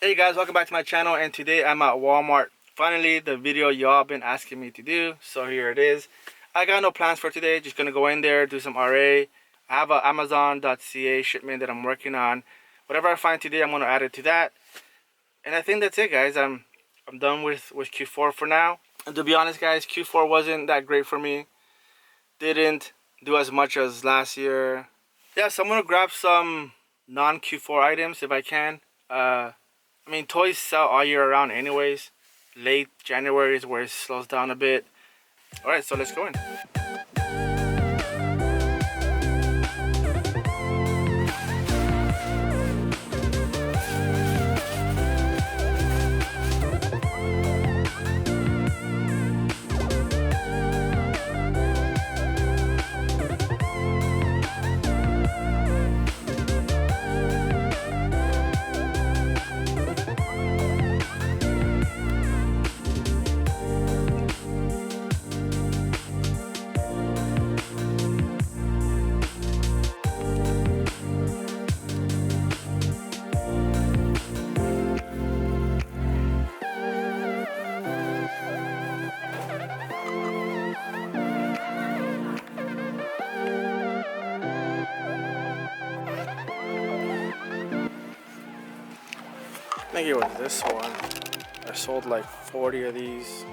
Hey guys, welcome back to my channel, and today I'm at Walmart. Finally, the video y'all been asking me to do, so here it is. I got no plans for today, just gonna go in there, do some RA. I have a Amazon.ca shipment that I'm working on. Whatever I find today, I'm gonna add it to that. And I think that's it, guys. I'm done with Q4 for now. And to be honest, guys, Q4 wasn't that great for me. Didn't do as much as last year. Yeah, so I'm gonna grab some non-Q4 items if I can. I mean, toys sell all year around anyways. Late January is where it slows down a bit. Alright, so let's go in. I think it was this one. I sold like 40 of these.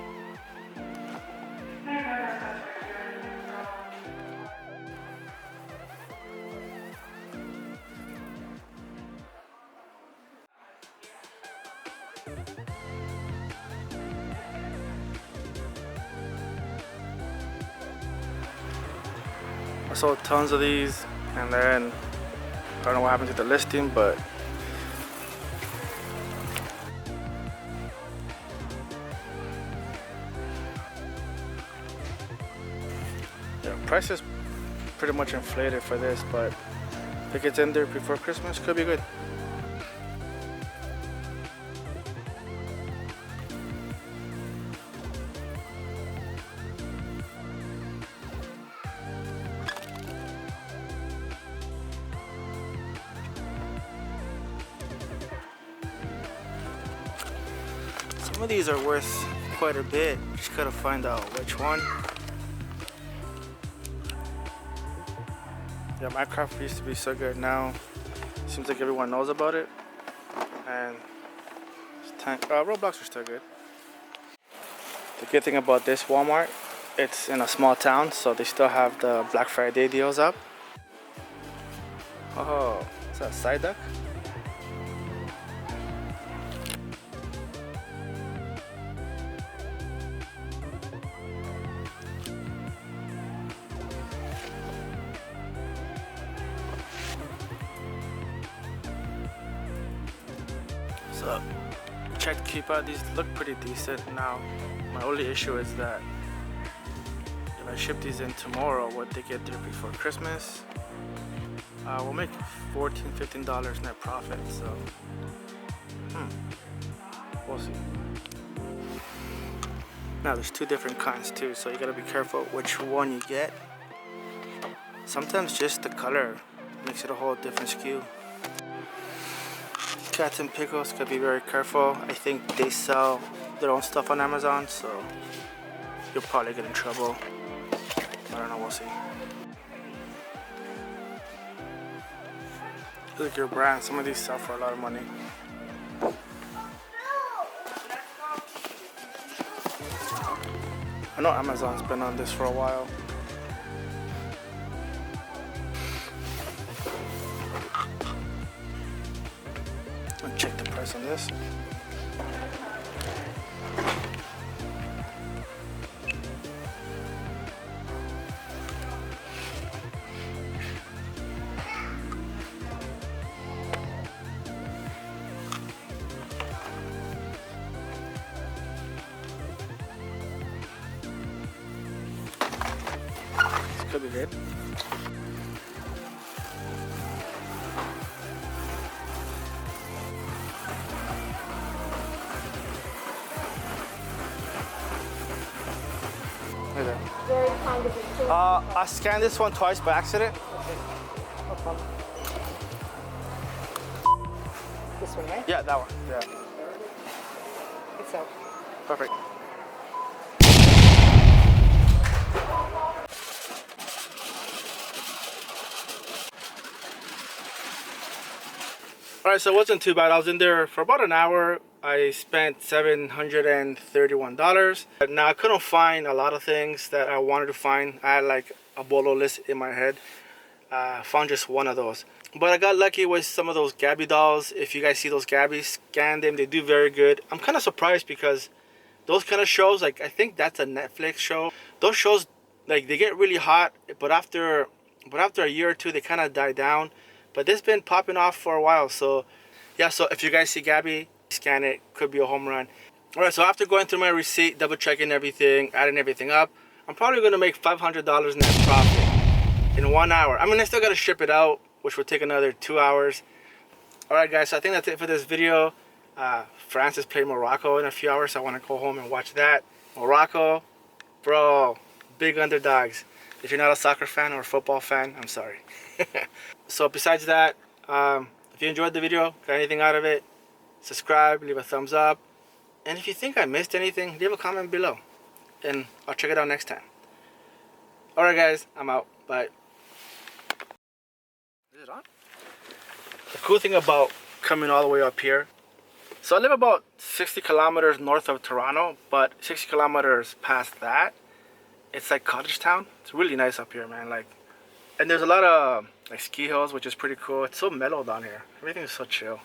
I sold tons of these, and then I don't know what happened to the listing, but yeah, price is pretty much inflated for this, but if it gets in there before Christmas, could be good. Some of these are worth quite a bit. Just gotta find out which one. Yeah, Minecraft used to be so good. Now seems like everyone knows about it, and Roblox are still good. The good thing about this Walmart, it's in a small town, so they still have the Black Friday deals up. Oh, is that a side duck? So, check to keep out. These look pretty decent now. My only issue is that if I ship these in tomorrow, would they get there before Christmas? We'll make $14–15 net profit, so we'll see. Now there's two different kinds too, so you gotta be careful which one you get. Sometimes just the color makes it a whole different SKU. Cats and pickles, gotta be very careful. I think they sell their own stuff on Amazon, so you'll probably get in trouble. I don't know, we'll see. Look at your brand, some of these sell for a lot of money. I know Amazon's been on this for a while. I'll check the price on this. This could be good. Very kind of you. I scanned this one twice by accident. Okay. No problem. This one, right? Yeah, that one. Yeah. It's up. Perfect. Alright, so it wasn't too bad. I was in there for about an hour. I spent $731. But now I couldn't find a lot of things that I wanted to find. I had like a bolo list in my head. Found just one of those. But I got lucky with some of those Gabby dolls. If you guys see those Gabby, scan them. They do very good. I'm kind of surprised because those kind of shows, like I think that's a Netflix show. Those shows, like they get really hot, but after a year or two, they kind of die down. But this been popping off for a while. So yeah, so if you guys see Gabby, scan it. Could be a home run. All right, so after going through my receipt, double checking everything, adding everything up, I'm probably gonna make $500 net profit in 1 hour. I mean, I still gotta ship it out, which will take another 2 hours. All right, guys, so I think that's it for this video. France is playing Morocco in a few hours, so I want to go home and watch that. Morocco, bro, big underdogs. If you're not a soccer fan or a football fan, I'm sorry. So besides that, if you enjoyed the video, got anything out of it, subscribe, leave a thumbs up. And if you think I missed anything, leave a comment below. And I'll check it out next time. Alright guys, I'm out. Bye. Is it on? The cool thing about coming all the way up here, so I live about 60 kilometers north of Toronto, but 60 kilometers past that, it's like cottage town. It's really nice up here, man. Like, and there's a lot of like ski hills, which is pretty cool. It's so mellow down here. Everything is so chill.